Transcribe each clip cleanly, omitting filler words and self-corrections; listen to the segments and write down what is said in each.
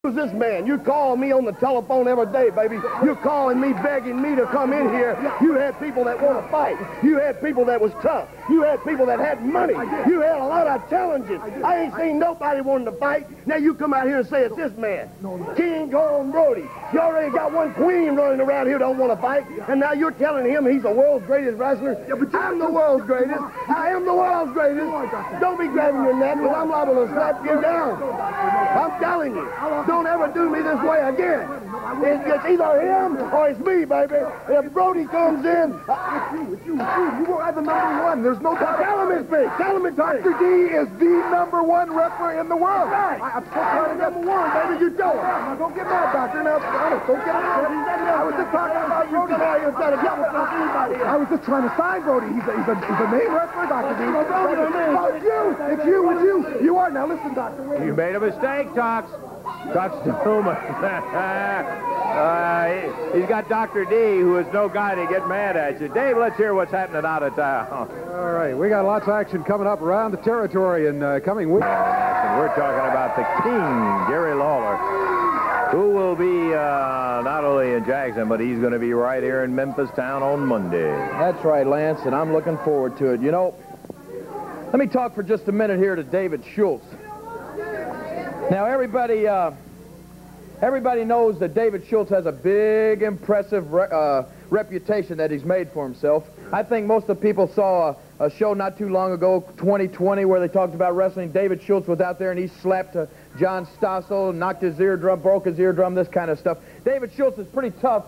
Who's this man? You call me on the telephone every day, baby. You're calling me, begging me to come in here. You had people that want to fight. You had people that was tough. You had people that had money. You had a lot of challenges. I ain't seen nobody wanting to fight. Now you come out here and say it's this man, King Kong Brody. You already got one queen running around here don't want to fight, and now you're telling him he's the world's greatest wrestler? I'm the world's greatest. I am the world's greatest. Don't be grabbing your neck, because I'm liable to slap you down. I'm telling you, don't ever do me this way again. It's either him or it's me, baby. If Brody comes in, It's you. You are the number one. There's no doubt. tell him it's me. Tell him it's me. Dr. D is the number one wrestler in the world. Right. I'm so proud of number one, baby. You tell him. Now, don't get mad, Doctor. Now, honest, don't get upset. I was just talking about Brody. I was just trying to sign Brody. He's a main wrestler, Dr. D. Oh, it's you. You are. Now, listen, Doctor. You made a mistake, Tux. Tux Newman. He's got Dr. D, who is no guy to get mad at you. Dave, let's hear what's happening out of town. All right, we got lots of action coming up around the territory in coming weeks. And we're talking about the King, Jerry Lawler, who will be not only in Jackson, but he's going to be right here in Memphis town on Monday. That's right, Lance, and I'm looking forward to it. You know, let me talk for just a minute here to David Schultz. Now, everybody knows that David Schultz has a big, impressive reputation that he's made for himself. I think most of the people saw a show not too long ago, 2020, where they talked about wrestling. David Schultz was out there and he slapped John Stossel, knocked his eardrum, broke his eardrum, this kind of stuff. David Schultz is pretty tough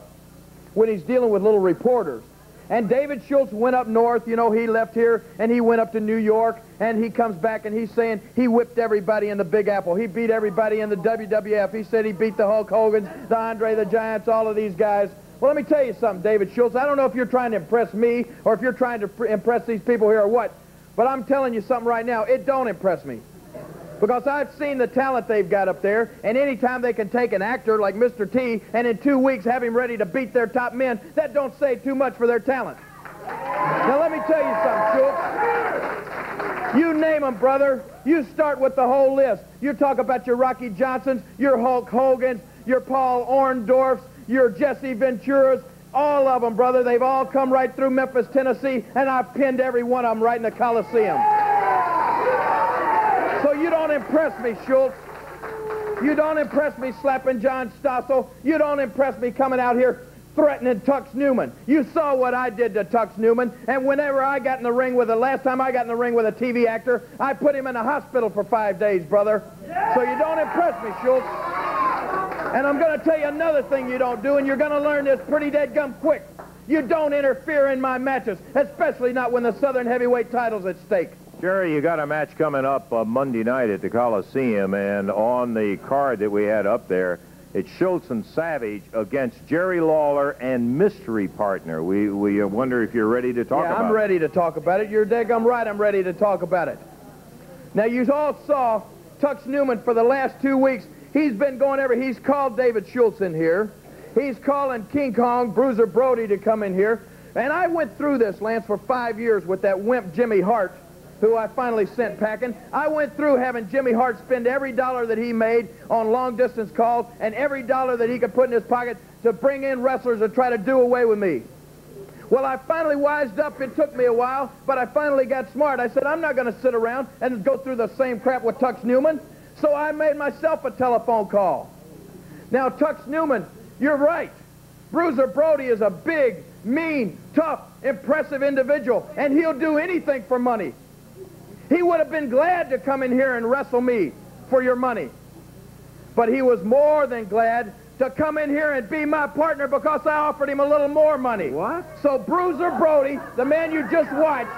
when he's dealing with little reporters. And David Schultz went up north, you know, he left here and he went up to New York, and he comes back and he's saying he whipped everybody in the Big Apple. He beat everybody in the WWF. He said he beat the Hulk Hogans, the Andre the Giants, all of these guys. Well, let me tell you something, David Schultz. I don't know if you're trying to impress me or if you're trying to impress these people here or what, but I'm telling you something right now. It don't impress me. Because I've seen the talent they've got up there, and anytime they can take an actor like Mr. T and in 2 weeks have him ready to beat their top men, that don't say too much for their talent. Now let me tell you something, Schultz. You name them, brother. You start with the whole list. You talk about your Rocky Johnsons, your Hulk Hogans, your Paul Orndorffs, your Jesse Venturas, all of them, brother. They've all come right through Memphis, Tennessee, and I've pinned every one of them right in the Coliseum. So you don't impress me, Schultz. You don't impress me slapping John Stossel. You don't impress me coming out here threatening Tux Newman. You saw what I did to Tux Newman, and whenever I got in the ring with the last time I got in the ring with a TV actor, I put him in the hospital for 5 days, brother. So you don't impress me, Schultz. And I'm going to tell you another thing you don't do, and you're going to learn this pretty dead-gum quick. You don't interfere in my matches, especially not when the Southern Heavyweight title's at stake. Jerry, you got a match coming up Monday night at the Coliseum, and on the card that we had up there, it's Schultz and Savage against Jerry Lawler and mystery partner. We wonder if you're ready to talk about it. Yeah, I'm ready to talk about it. You're daggum right, I'm ready to talk about it. Now, you all saw Tux Newman for the last 2 weeks. He's been going he's called David Schultz in here. He's calling King Kong, Bruiser Brody to come in here. And I went through this, Lance, for 5 years with that wimp Jimmy Hart, who I finally sent packing. I went through having Jimmy Hart spend every dollar that he made on long-distance calls and every dollar that he could put in his pocket to bring in wrestlers to try to do away with me. Well, I finally wised up. It took me a while, but I finally got smart. I said, I'm not going to sit around and go through the same crap with Tux Newman. So I made myself a telephone call. Now, Tux Newman, you're right. Bruiser Brody is a big, mean, tough, impressive individual, and he'll do anything for money. He would have been glad to come in here and wrestle me for your money. But he was more than glad to come in here and be my partner because I offered him a little more money. What? So Bruiser Brody, the man you just watched,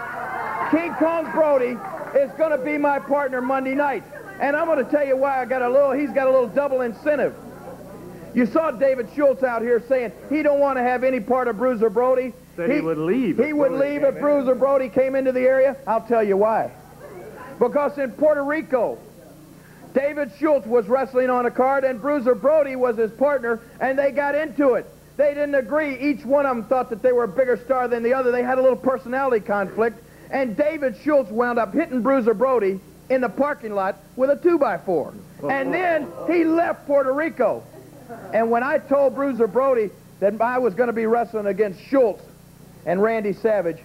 King Kong Brody, is going to be my partner Monday night. And I'm going to tell you why he's got a little double incentive. You saw David Schultz out here saying he don't want to have any part of Bruiser Brody. Said he would leave. He would leave if Bruiser Brody came into the area. I'll tell you why. Because in Puerto Rico, David Schultz was wrestling on a card and Bruiser Brody was his partner, and they got into it. They didn't agree. Each one of them thought that they were a bigger star than the other. They had a little personality conflict, and David Schultz wound up hitting Bruiser Brody in the parking lot with a 2x4. And then he left Puerto Rico. And when I told Bruiser Brody that I was going to be wrestling against Schultz and Randy Savage,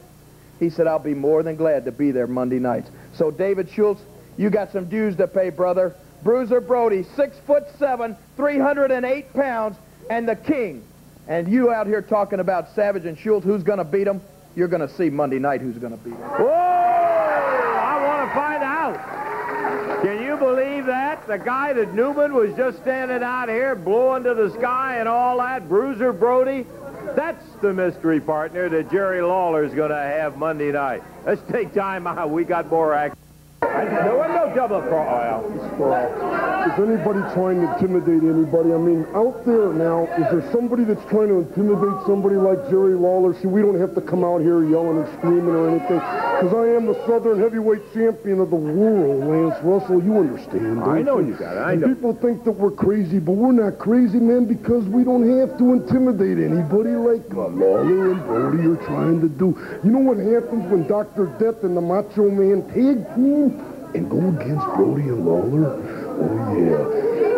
he said, I'll be more than glad to be there Monday nights. So, David Schultz, you got some dues to pay, brother. Bruiser Brody, 6'7", 308 pounds, and the king. And you out here talking about Savage and Schultz, who's going to beat them? You're going to see Monday night who's going to beat them. Whoa! I want to find out. Can you believe that? The guy that Newman was just standing out here blowing to the sky and all that, Bruiser Brody, that's the mystery partner that Jerry Lawler's going to have Monday night. Let's take time out. We got more action. There was no double cross. Is anybody trying to intimidate anybody? I mean, out there now, is there somebody that's trying to intimidate somebody like Jerry Lawler? See, we don't have to come out here yelling and screaming or anything, because I am the Southern Heavyweight Champion of the world, Lance Russell. You understand, don't I know you? You got it. I know. People think that we're crazy, but we're not crazy, man, because we don't have to intimidate anybody like Lawler and Brody are trying to do. You know what happens when Dr. Death and the Macho Man tag team and go against Brody and Lawler? Oh, yeah.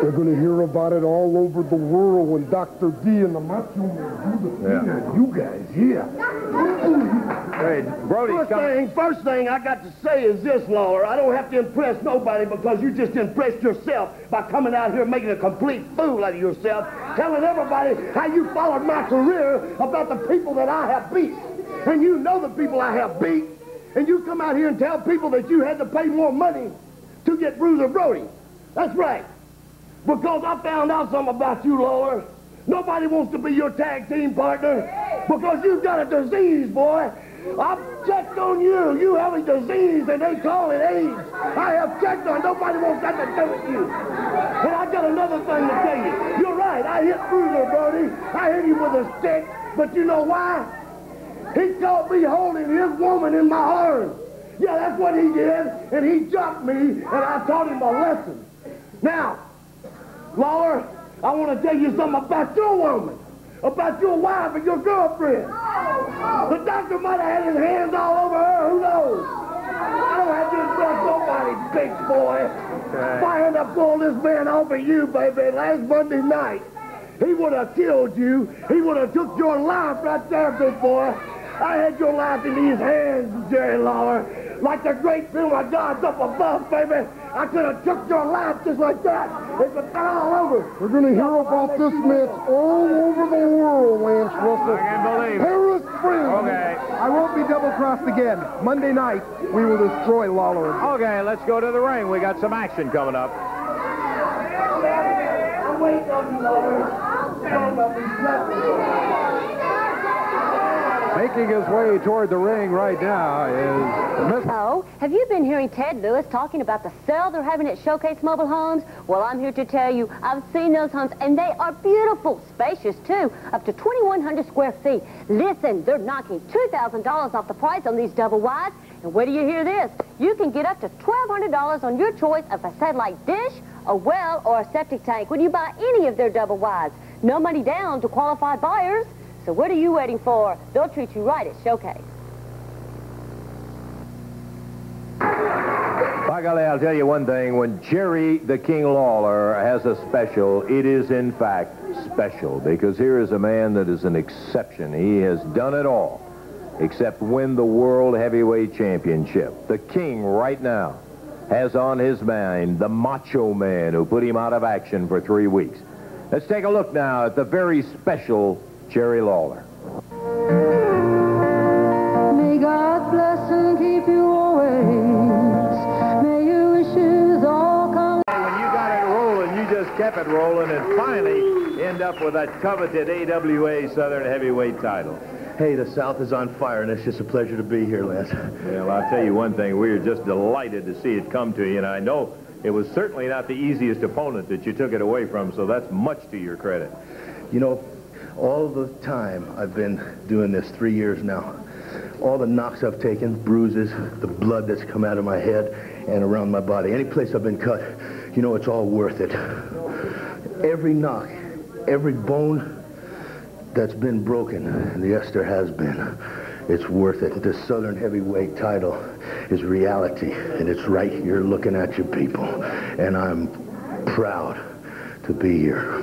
They're going to hear about it all over the world when Dr. D and the Macho Man do the thing on you guys, Hey, Brody, First thing I got to say is this, Lawler. I don't have to impress nobody because you just impressed yourself by coming out here making a complete fool out of yourself, telling everybody how you followed my career about the people that I have beat. And you know the people I have beat. And you come out here and tell people that you had to pay more money to get Bruiser Brody. That's right. Because I found out something about you, Lawler. Nobody wants to be your tag team partner because you've got a disease, boy. I've checked on you. You have a disease, and they call it AIDS. I have checked on. Nobody wants that to do with you. And I got another thing to tell you. You're right. I hit Bruiser Brody. I hit him with a stick. But you know why? He caught me holding his woman in my arms. Yeah, that's what he did. And he jumped me, and I taught him a lesson. Now, Lawler, I want to tell you something about your woman, about your wife and your girlfriend. The doctor might have had his hands all over her. Who knows? I don't have to impress nobody, big boy. If I had to pull this man off of you, baby, last Monday night, he would have killed you. He would have took your life right there, big boy. I had your life in these hands, Jerry Lawler. Like the great film of God's up above, baby. I could have took your life just like that. It would got all over. We're going to hear about this match all over the world, Lance Russell. I can't believe it. Paris, France. Okay. I won't be double-crossed again. Monday night, we will destroy Lawler. Okay, let's go to the ring. We got some action coming up. I'm waiting on you, Lawler. Making his way toward the ring right now is... Oh, have you been hearing Ted Lewis talking about the sale they're having at Showcase Mobile Homes? Well, I'm here to tell you, I've seen those homes, and they are beautiful, spacious, too, up to 2,100 square feet. Listen, they're knocking $2,000 off the price on these double wides, and where do you hear this? You can get up to $1,200 on your choice of a satellite dish, a well, or a septic tank when you buy any of their double wides. No money down to qualified buyers. So what are you waiting for? They'll treat you right at Showcase. By golly, I'll tell you one thing. When Jerry the King Lawler has a special, it is in fact special, because here is a man that is an exception. He has done it all except win the World Heavyweight Championship. The King right now has on his mind the Macho Man who put him out of action for 3 weeks. Let's take a look now at the very special Jerry Lawler. May God bless and keep you always. May your wishes all come. When you got it rolling, you just kept it rolling and finally end up with that coveted AWA Southern Heavyweight title. Hey, the South is on fire, and it's just a pleasure to be here, Lance. Well, I'll tell you one thing. We are just delighted to see it come to you, and I know it was certainly not the easiest opponent that you took it away from, so that's much to your credit. You know, all the time I've been doing this, 3 years now, all the knocks I've taken, bruises, the blood that's come out of my head and around my body, any place I've been cut, you know, it's all worth it. Every knock, every bone that's been broken, and yes, there has been, It's worth it. The Southern Heavyweight title is reality, and it's right here looking at you people. And I'm proud to be here.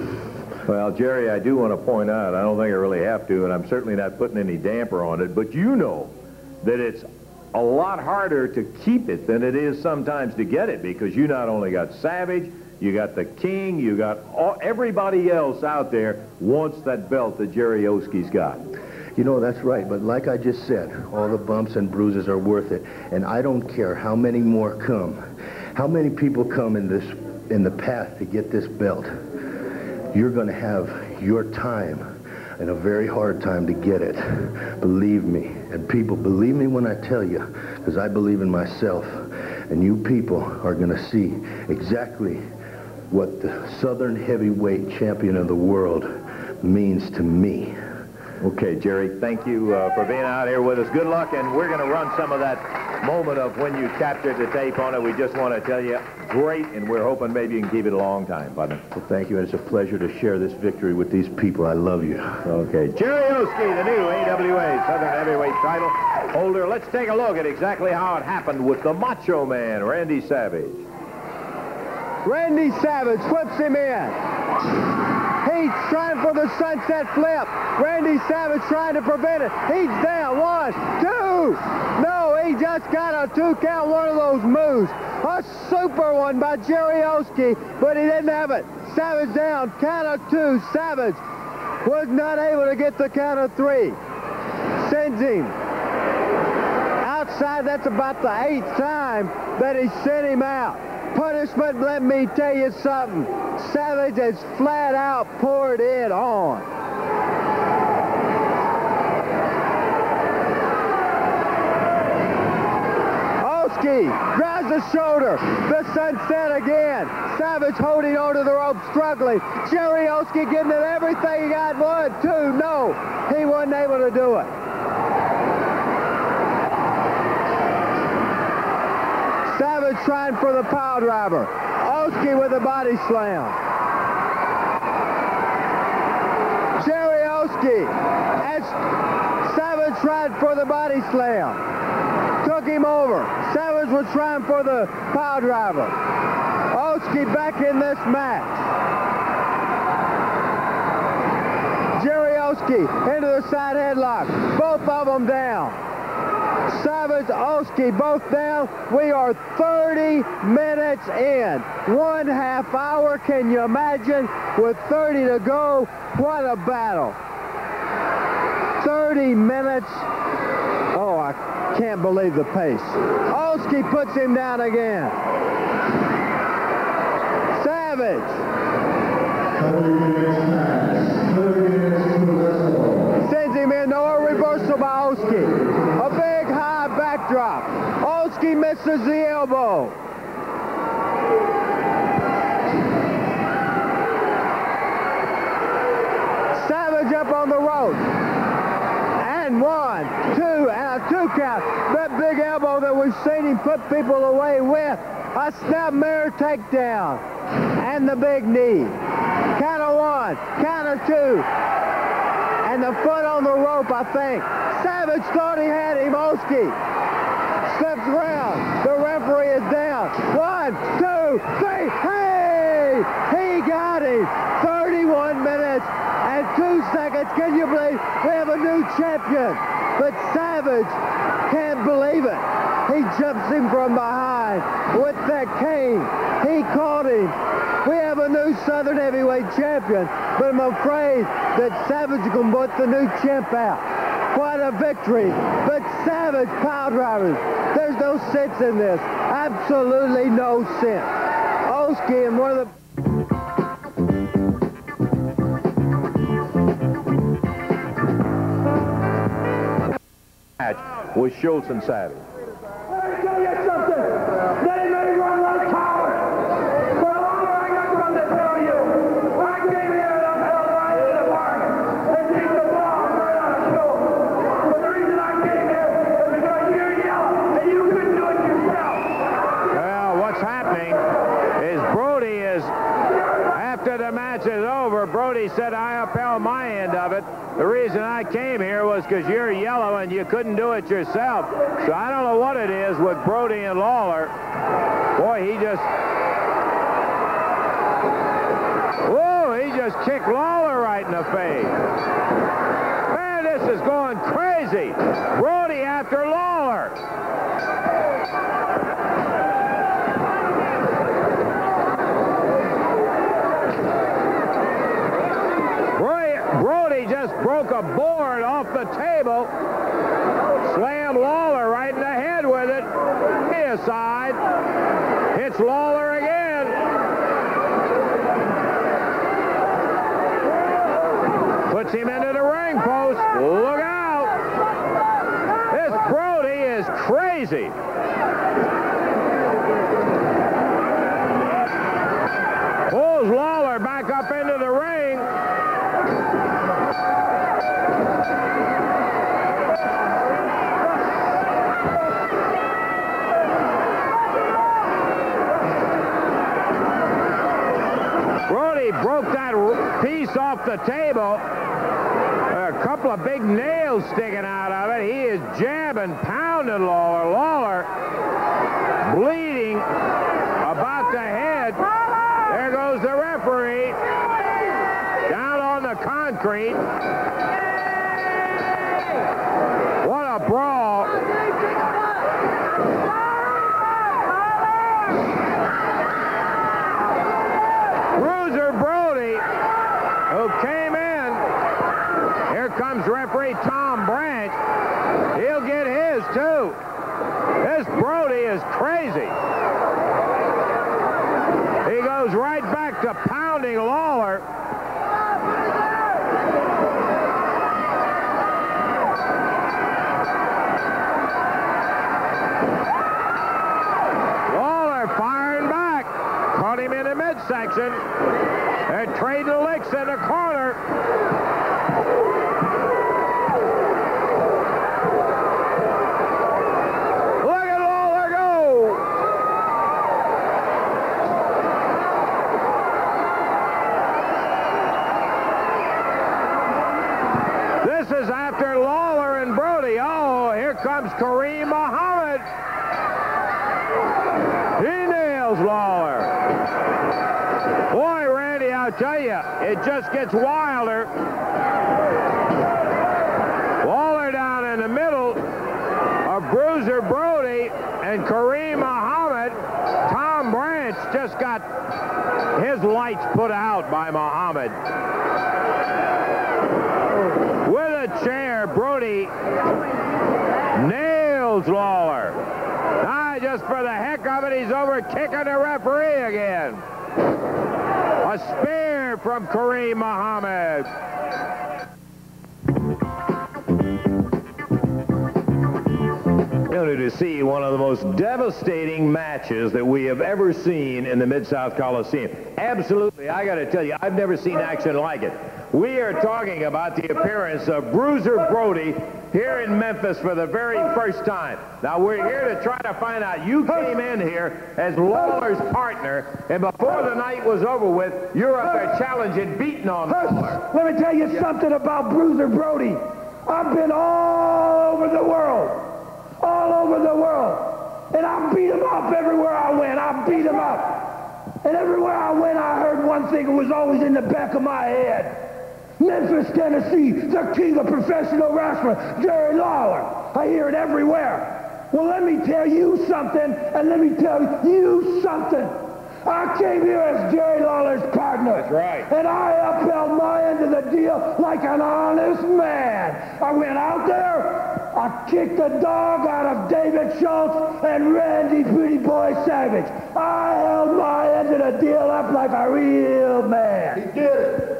Well, Jerry, I do want to point out, I don't think I really have to, and I'm certainly not putting any damper on it, but you know that it's a lot harder to keep it than it is sometimes to get it, because you not only got Savage, you got the King, you got everybody else out there wants that belt that Jerry Oski's got. You know, that's right, but like I just said, all the bumps and bruises are worth it, and I don't care how many more come, how many people come in the path to get this belt. You're going to have your time and a very hard time to get it. Believe me. And people, believe me when I tell you, because I believe in myself. And you people are going to see exactly what the Southern Heavyweight Champion of the world means to me. Okay, Jerry, thank you for being out here with us. Good luck, and we're going to run some of that moment of when you captured the tape on it. We just want to tell you, great, and we're hoping maybe you can keep it a long time, partner. Well, thank you, and it's a pleasure to share this victory with these people. I love you. Okay, Jerry Oski, the new AWA Southern Heavyweight title holder. Let's take a look at exactly how it happened with the Macho Man, Randy Savage. Randy Savage flips him in. He's trying for the sunset flip. Randy Savage trying to prevent it. He's down. 1, 2. No, he just got a 2 count, one of those moves. A super one by Jerry Oski, but he didn't have it. Savage down. Count of 2. Savage was not able to get the count of 3. Sends him outside. That's about the 8th time that he sent him out. Punishment, let me tell you something. Savage has flat out poured it on. Oski grabs the shoulder. The sunset again. Savage holding onto the rope, struggling. Jerry Oski getting it everything he got. 1, 2. No, he wasn't able to do it. Savage trying for the pile driver. Oski with a body slam. Jerry Oski as Savage tried for the body slam. Took him over. Savage was trying for the pile driver. Oski back in this match. Jerry Oski into the side headlock. Both of them down. Savage, Oski, both down. We are 30 minutes in. 1/2 hour, can you imagine? With 30 to go, what a battle. 30 minutes. Oh, I can't believe the pace. Oski puts him down again. Savage. Sends him in. No reversal by Oski. A big high backdrop. Oski misses the elbow. Savage up on the rope. And 1, 2, and a 2 count. That big elbow that we've seen him put people away with. A snapmare takedown. And the big knee. Count of 1, count of 2. And the foot on the rope, I think. Savage thought he had him. Oski slips around. The referee is down. 1, 2, 3. Hey! He got him. 31 minutes and 2 seconds. Can you believe we have a new champion? But Savage can't believe it. He jumps him from behind with that cane. He caught him. We have a new Southern Heavyweight champion, but I'm afraid that Savage is going to put the new champ out. What a victory. But Savage pile drivers, there's no sense in this. Absolutely no sense. Oski and one of the... match was Schultz and Savage. Let me tell you something. They may run like cowards. For a longer I got something to tell you. I came here and I'm held right in the park and keep the ball right on the show. But the reason I came here is because you're yelling and you couldn't do it yourself. Well, what's happening is Brody is, after the match is over, over, Brody said, I upheld my end of it. The reason I came here was because you're yellow and you couldn't do it yourself. So I don't know what it is with Brody and Lawler. Boy, he just... Whoa, he just kicked Lawler right in the face. Man, this is going crazy. Brody after Lawler. Brody just broke a board off the table, slammed Lawler right in the head with it. He aside, hits Lawler again. Puts him into the ring post. Look out. This Brody is crazy. Pulls Lawler back up into the ring. Brody broke that piece off the table. A couple of big nails sticking out of it. He is jabbing, pounding Lawler. Lawler bleeding about the head. There goes the referee. Down on the concrete. What a brawl. Bruiser Brody, who came in. Here comes referee Tom Branch. He'll get his, too. This Brody is crazy. He goes right back to pounding Lawler. Lawler firing back. Caught him in the midsection. They're trading licks in the corner. Look at Lawler go. This is after Lawler and Brody. Oh, here comes Kareem Muhammad. He nails Lawler. Boy, Randy, I'll tell you, it just gets wilder. Lawler down in the middle of Bruiser Brody and Kareem Muhammad. Tom Branch just got his lights put out by Muhammad. With a chair, Brody nails Lawler. Now, just for the heck of it, he's over kicking the referee again. A spear from Kareem Muhammad. To see one of the most devastating matches that we have ever seen in the Mid-South Coliseum. Absolutely, I got to tell you, I've never seen action like it. We are talking about the appearance of Bruiser Brody here in Memphis for the very first time. Now, we're here to try to find out. You came in here as Lawler's partner, and before the night was over with, you're up there challenging, beating on Lawler. Let me tell you something about Bruiser Brody. I've been all over the world. All over the world. And I beat him up everywhere I went. I beat him up. And everywhere I went, I heard one thing that was always in the back of my head. Memphis, Tennessee, the king of professional wrestling, Jerry Lawler. I hear it everywhere. Well, let me tell you something, and let me tell you something. I came here as Jerry Lawler's partner. That's right. And I upheld my end of the deal like an honest man. I went out there, I kicked the dog out of David Schultz and Randy Pretty Boy Savage. I held my end of the deal up like a real man. He did it.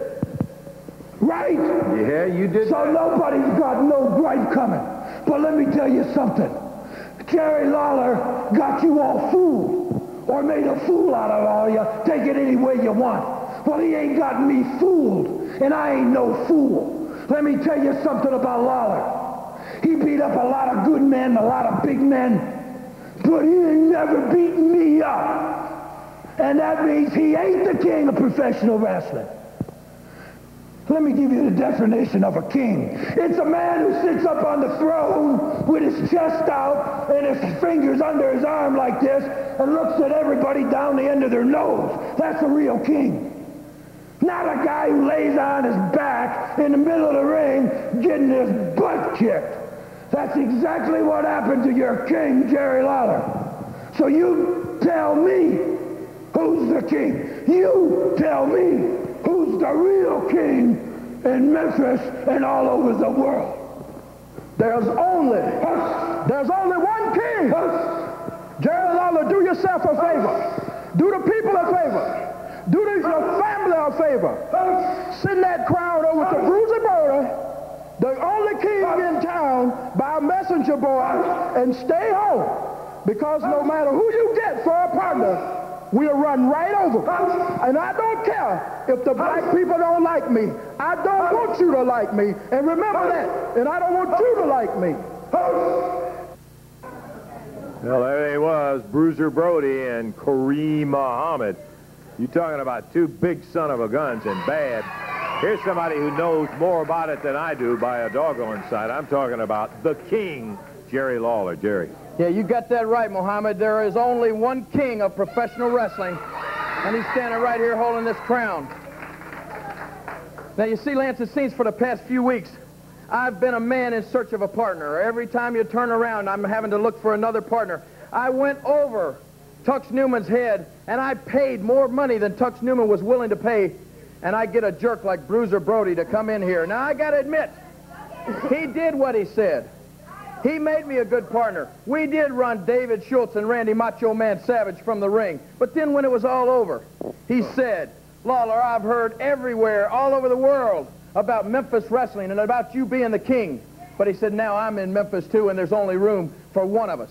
Right? Yeah, you did. So nobody's got no gripe coming. But let me tell you something. Jerry Lawler got you all fooled. Or made a fool out of all you. Take it any way you want. Well, he ain't got me fooled. And I ain't no fool. Let me tell you something about Lawler. He beat up a lot of good men, a lot of big men, but he ain't never beaten me up. And that means he ain't the king of professional wrestling. Let me give you the definition of a king. It's a man who sits up on the throne with his chest out and his fingers under his arm like this and looks at everybody down the end of their nose. That's a real king. Not a guy who lays on his back in the middle of the ring getting his butt kicked. That's exactly what happened to your king, Jerry Lawler. So you tell me who's the king. You tell me who's the real king in Memphis and all over the world. There's only one king. Jerry Lawler, do yourself a favor. Do the people a favor. Do your family a favor. Send that crowd over to Bruiser, Brody, the only king in town, by a messenger boy, and stay home. Because no matter who you get for a partner, we'll run right over. And I don't care if the black people don't like me. I don't want you to like me. And remember that. And I don't want you to like me. Well, there he was, Bruiser Brody and Kareem Muhammad. You talking about two big son of a guns and bad. Here's somebody who knows more about it than I do by a doggone sight. I'm talking about the king, Jerry Lawler. Jerry. Yeah, you got that right, Muhammad. There is only one king of professional wrestling, and he's standing right here holding this crown. Now, you see, Lance, it seems for the past few weeks, I've been a man in search of a partner. Every time you turn around, I'm having to look for another partner. I went over Tux Newman's head, and I paid more money than Tux Newman was willing to pay, and I get a jerk like Bruiser Brody to come in here. Now, I got to admit, he did what he said. He made me a good partner. We did run David Schultz and Randy Macho Man Savage from the ring. But then when it was all over, he said, Lawler, I've heard everywhere, all over the world, about Memphis wrestling and about you being the king. But he said, now I'm in Memphis too, and there's only room for one of us.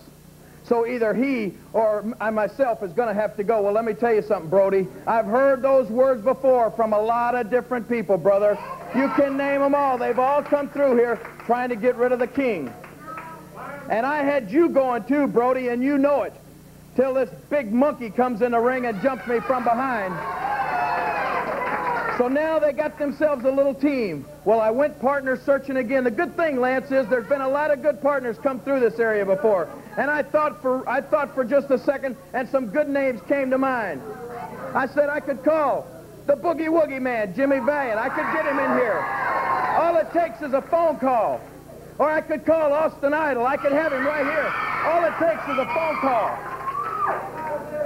So either he or I myself is going to have to go. Well, let me tell you something, Brody. I've heard those words before from a lot of different people, brother. You can name them all. They've all come through here trying to get rid of the king. And I had you going too, Brody, and you know it, till this big monkey comes in the ring and jumps me from behind. So now they got themselves a little team. Well, I went partner searching again. The good thing, Lance, is there's been a lot of good partners come through this area before. And I thought for just a second, and some good names came to mind. I said I could call the Boogie Woogie Man, Jimmy Valiant. I could get him in here. All it takes is a phone call. Or I could call Austin Idol. I could have him right here. All it takes is a phone call.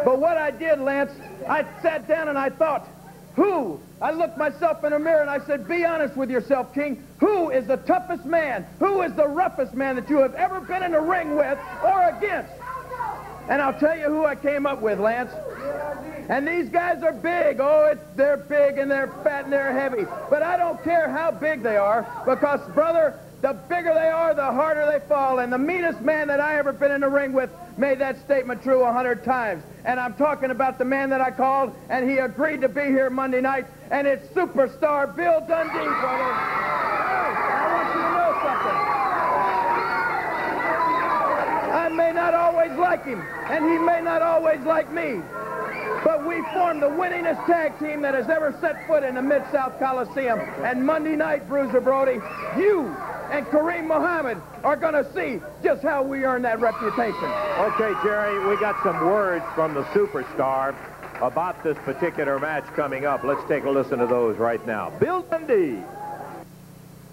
But what I did, Lance, I sat down and I thought, who? I looked myself in the mirror and I said, be honest with yourself, King. Who is the toughest man? Who is the roughest man that you have ever been in a ring with or against? And I'll tell you who I came up with, Lance. And these guys are big. Oh, they're big and they're fat and they're heavy. But I don't care how big they are because, brother, the bigger they are, the harder they fall. And the meanest man that I ever been in the ring with made that statement true 100 times. And I'm talking about the man that I called, and he agreed to be here Monday night, and it's superstar Bill Dundee, brother. Hey, I want you to know something. I may not always like him, and he may not always like me. But we formed the winningest tag team that has ever set foot in the Mid-South Coliseum. And Monday night, Bruiser Brody, you and Kareem Muhammad are going to see just how we earn that reputation. Okay, Jerry, we got some words from the superstar about this particular match coming up. Let's take a listen to those right now. Bill Dundee.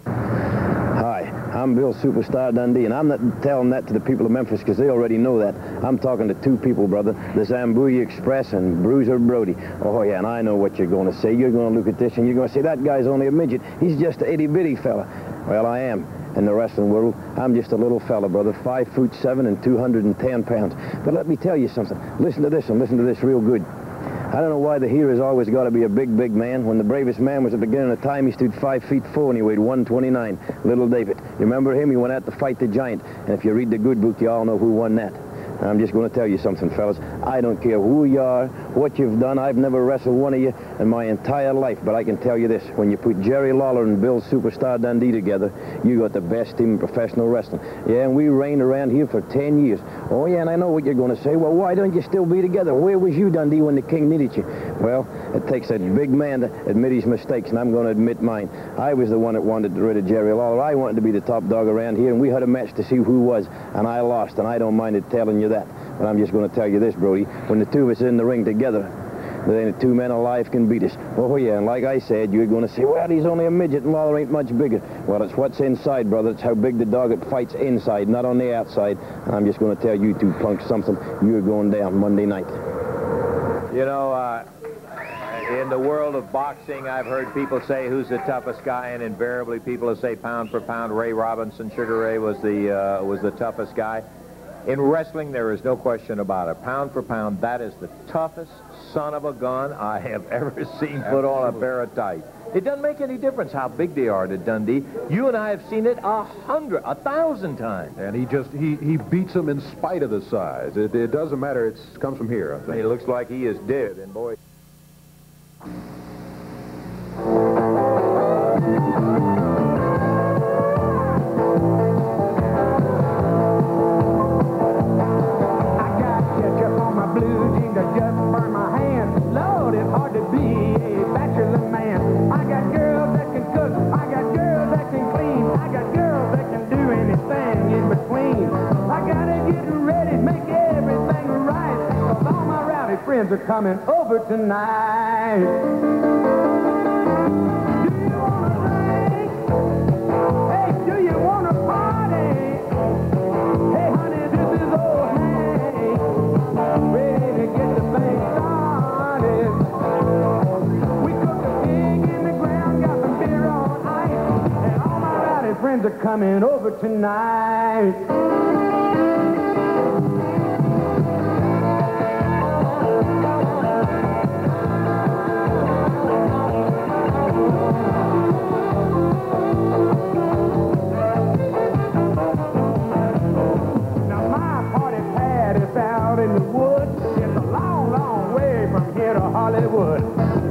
Hi, I'm Bill Superstar Dundee, and I'm not telling that to the people of Memphis because they already know that. I'm talking to two people, brother, the Zambuya Express and Bruiser Brody. Oh, yeah, and I know what you're going to say. You're going to look at this, and you're going to say, that guy's only a midget. He's just a itty-bitty fella. Well, I am. In the wrestling world, I'm just a little fella, brother, 5'7" and 210 pounds. But let me tell you something. Listen to this, and listen to this real good. I don't know why the hero's always got to be a big, big man. When the bravest man was at the beginning of time, he stood 5'4" and he weighed 129. Little David. You remember him? He went out to fight the giant. And if you read the good book, you all know who won that. I'm just going to tell you something, fellas. I don't care who you are, what you've done. I've never wrestled one of you in my entire life. But I can tell you this. When you put Jerry Lawler and Bill Superstar Dundee together, you got the best team in professional wrestling. Yeah, and we reigned around here for 10 years. Oh, yeah, and I know what you're going to say. Well, why don't you still be together? Where was you, Dundee, when the king needed you? Well, it takes a big man to admit his mistakes, and I'm going to admit mine. I was the one that wanted to get rid of Jerry Lawler. I wanted to be the top dog around here, and we had a match to see who was, and I lost, and I don't mind it telling you that. But I'm just going to tell you this, Brody. When the two of us are in the ring together, there ain't two men alive can beat us. Oh, yeah, and like I said, you're going to say, well, he's only a midget and Lawler ain't much bigger. Well, it's what's inside, brother. It's how big the dog it fights inside, not on the outside. And I'm just going to tell you two punks something. You're going down Monday night. You know, in the world of boxing, I've heard people say who's the toughest guy, and invariably people will say pound for pound, Ray Robinson, Sugar Ray was the toughest guy. In wrestling, there is no question about it. Pound for pound, that is the toughest son of a gun I have ever seen put on a pair of tights. It doesn't make any difference how big they are to Dundee. You and I have seen it 100, 1,000 times. And he beats them in spite of the size. It doesn't matter. It comes from here, I think. It looks like he is dead, and boy... Friends are coming over tonight. Do you want to drink? Hey, do you want to party? Hey, honey, this is old Hank, ready to get the thing started. We cooked a pig in the ground, got some beer on ice, and all my rowdy friends are coming over tonight. Hollywood.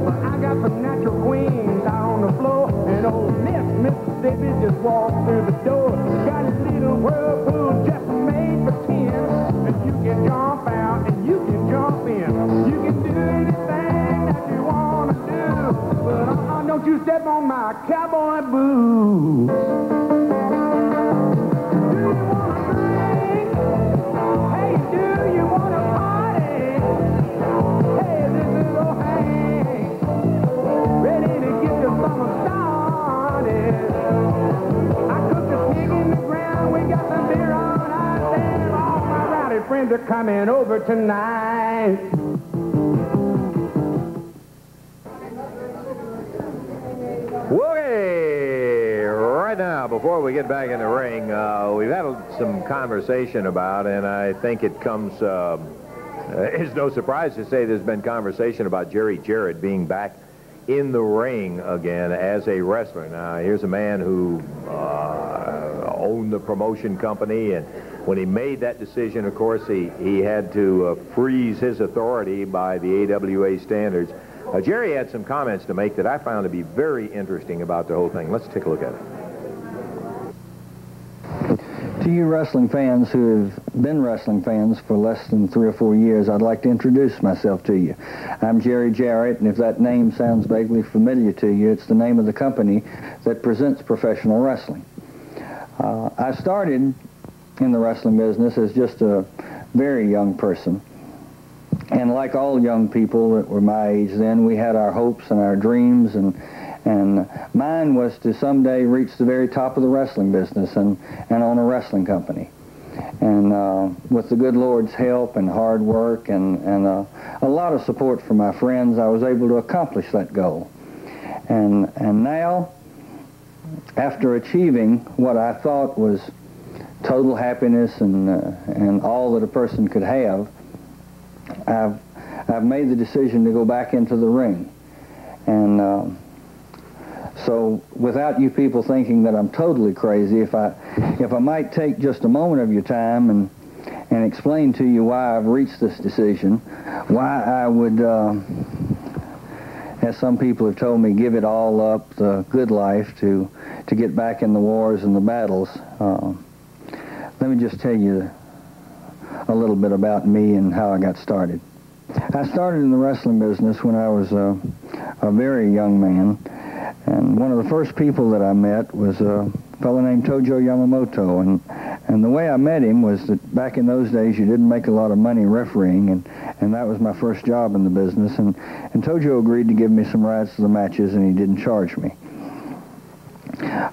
But I got some natural queens out on the floor, and old Mississippi just walked through the door. Got a little whirlpool just made for 10, and you can jump out and you can jump in. You can do anything that you want to do, but don't you step on my cowboy boots. Do you want to drink? Hey, do you want to party? Hey, this is old Hank, ready to get your summer started. I cooked a pig in the ground, we got some beer on ice, and all my rowdy friends are coming over tonight. Okay, right now, before we get back in the ring, we've had some conversation about, and I think it comes... it's no surprise to say there's been conversation about Jerry Jarrett being back in the ring again as a wrestler. Now, here's a man who owned the promotion company, and when he made that decision, of course, he had to freeze his authority by the AWA standards. Jerry had some comments to make that I found to be very interesting about the whole thing. Let's take a look at it. To you wrestling fans who have been wrestling fans for less than 3 or 4 years, I'd like to introduce myself to you. I'm Jerry Jarrett, and if that name sounds vaguely familiar to you, it's the name of the company that presents professional wrestling. I started in the wrestling business as just a very young person. And like all young people that were my age then, we had our hopes and our dreams, and mine was to someday reach the very top of the wrestling business and own a wrestling company. And with the good Lord's help and hard work and a lot of support from my friends, I was able to accomplish that goal. And now, after achieving what I thought was total happiness and all that a person could have, I've made the decision to go back into the ring. And so without you people thinking that I'm totally crazy, if I might take just a moment of your time and explain to you why I've reached this decision, why I would, as some people have told me, give it all up, the good life, to get back in the wars and the battles. Let me just tell you a little bit about me and how I got started. I started in the wrestling business when I was a very young man, and one of the first people that I met was a fellow named Tojo Yamamoto, and the way I met him was that back in those days you didn't make a lot of money refereeing, and that was my first job in the business, and Tojo agreed to give me some rides to the matches, and he didn't charge me.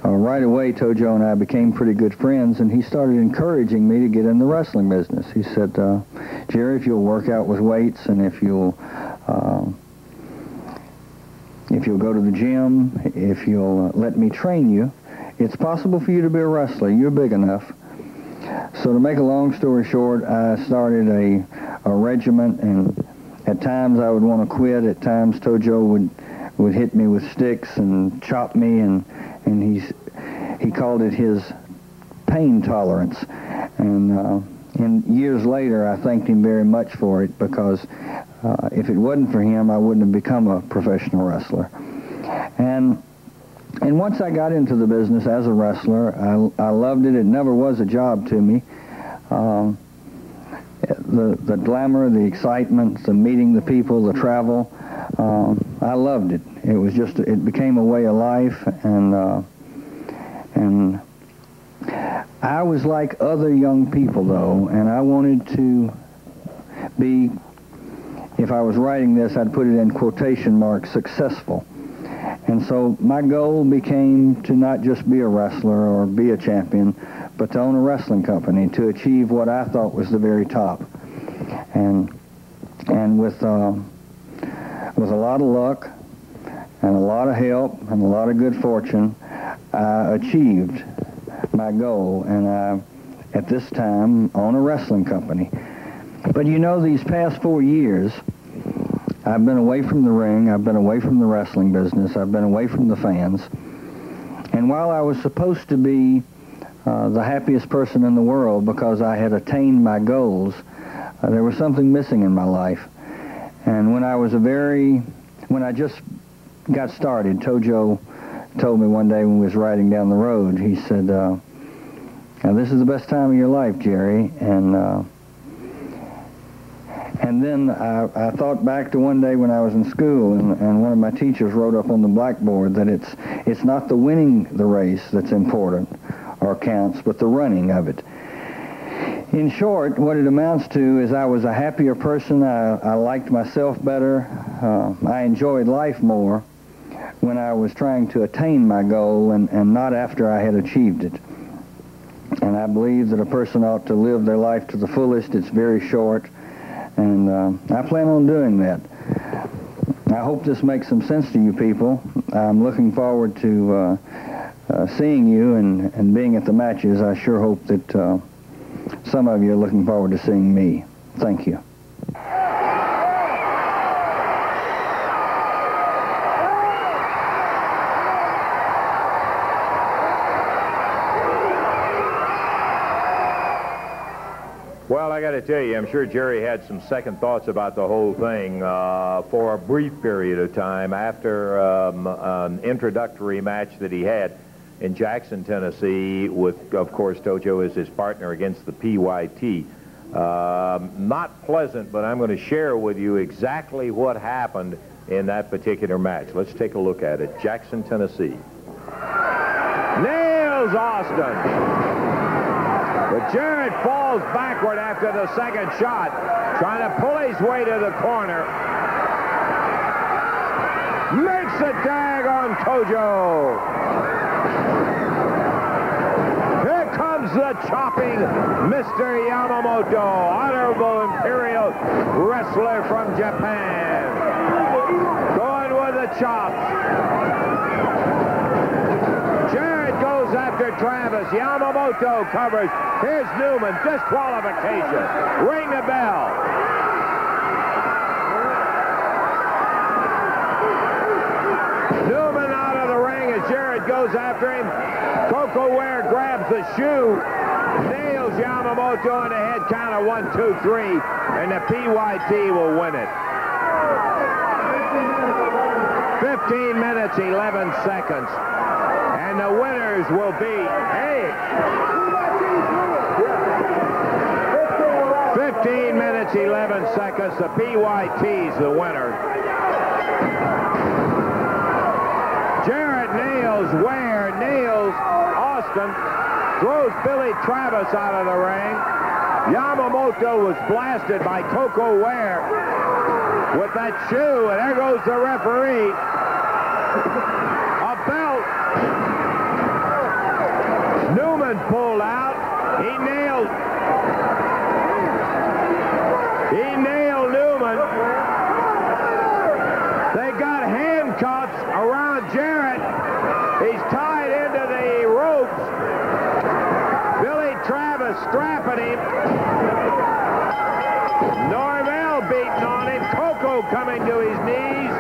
Right away, Tojo and I became pretty good friends, and he started encouraging me to get in the wrestling business. He said, Jerry, if you'll work out with weights, and if you'll go to the gym, if you'll let me train you, it's possible for you to be a wrestler. You're big enough. So to make a long story short, I started a regiment, and at times I would want to quit. At times Tojo would hit me with sticks and chop me, and he called it his pain tolerance. And years later, I thanked him very much for it, because if it wasn't for him, I wouldn't have become a professional wrestler. And once I got into the business as a wrestler, I loved it. It never was a job to me. The glamour, the excitement, the meeting the people, the travel, I loved it. It was just, it became a way of life, and I was like other young people, though, and I wanted to be, if I was writing this, I'd put it in quotation marks, successful. And so my goal became to not just be a wrestler or be a champion, but to own a wrestling company, to achieve what I thought was the very top. And with a lot of luck and a lot of help and a lot of good fortune, I achieved my goal, and I, at this time, own a wrestling company. But you know, these past 4 years, I've been away from the ring, I've been away from the wrestling business, I've been away from the fans. And while I was supposed to be the happiest person in the world because I had attained my goals, there was something missing in my life. And when I just got started, Tojo told me one day when we was riding down the road, he said, now this is the best time of your life, Jerry. And then I thought back to one day when I was in school, and one of my teachers wrote up on the blackboard that it's not the winning the race that's important or counts, but the running of it. In short, what it amounts to is I was a happier person. I liked myself better. I enjoyed life more when I was trying to attain my goal and not after I had achieved it. And I believe that a person ought to live their life to the fullest. It's very short. And I plan on doing that. I hope this makes some sense to you people. I'm looking forward to seeing you and being at the matches. I sure hope that some of you are looking forward to seeing me. Thank you. Well, I got to tell you, I'm sure Jerry had some second thoughts about the whole thing for a brief period of time after an introductory match that he had in Jackson, Tennessee, with, of course, Tojo as his partner against the PYT. Not pleasant, but I'm going to share with you exactly what happened in that particular match. Let's take a look at it. Jackson, Tennessee. Nails Austin. But Jarrett falls backward after the second shot, trying to pull his way to the corner. Makes a tag on Tojo. Here comes the chopping Mr. Yamamoto, honorable imperial wrestler from Japan. Going with the chops. Jarrett goes after Travis. Yamamoto covers. Here's Newman. Disqualification. Ring the bell. Newman out of the ring as Jarrett goes after him. Coco Ware grabs the shoe. Nails Yamamoto in the head count of 1, 2, 3. And the PYT will win it. 15 minutes, 11 seconds. And the winners will be, 15 minutes, 11 seconds. The PYT's the winner. Jarrett nails Ware, nails Austin, throws Billy Travis out of the ring. Yamamoto was blasted by Coco Ware with that shoe, and there goes the referee. A belt. Newman pulled out. He nailed Newman. They got handcuffs around Jarrett. He's tied into the ropes. Billy Travis strapping him. Norvell beating on him. Coco coming to his knees.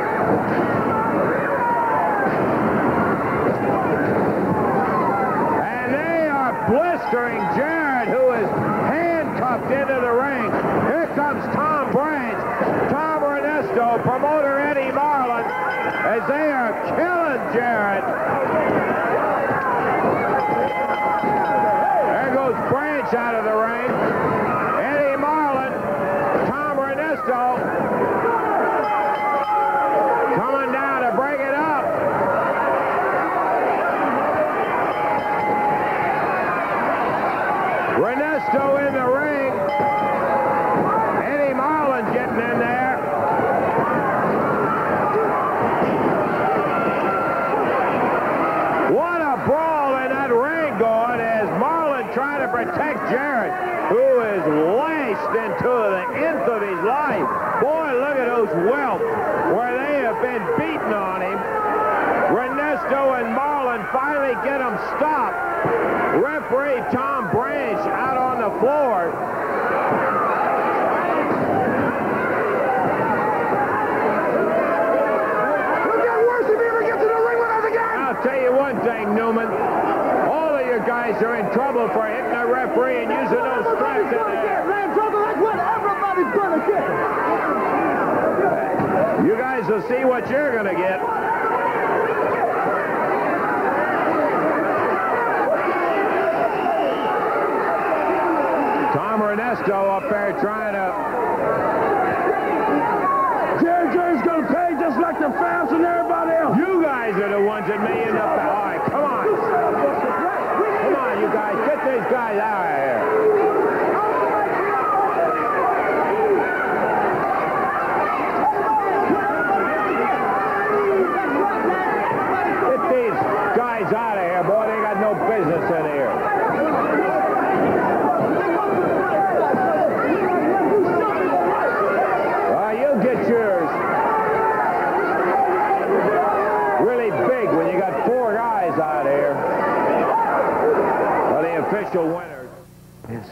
And they are blistering Jarrett, who is handcuffed into the ring. Here comes Tom Branch, Tom Ernesto, promoter Eddie Marlin, as they are killing Jarrett. There goes Branch out of the ring. Eddie Marlin, Tom Ernesto, coming down to break it up. Ernesto in the ring. Eddie Marlin getting in there. What a brawl in that ring going as Marlin trying to protect Jarrett, who is lashed into the nth of his life. Boy, look at those welts where they have been beating on him. Ernesto and Marlin finally get him stopped. Referee Tom Branch out on the floor. It'll get worse if he ever gets in the ring with us again. I'll tell you one thing, Newman. All of you guys are in trouble for hitting the referee and using those straps in there. That's what everybody's gonna get. You guys will see what you're going to get. Tom Ernesto up there trying to... Jerry's gonna pay just like the fans and everybody else. You guys are the ones that may end up... All right, come on. Come on, you guys. Get these guys out of here. Get these guys out of here, boy. They got no business in here. You'll get yours. Really big when you got 4 guys out here. Well, the official winners. Yes.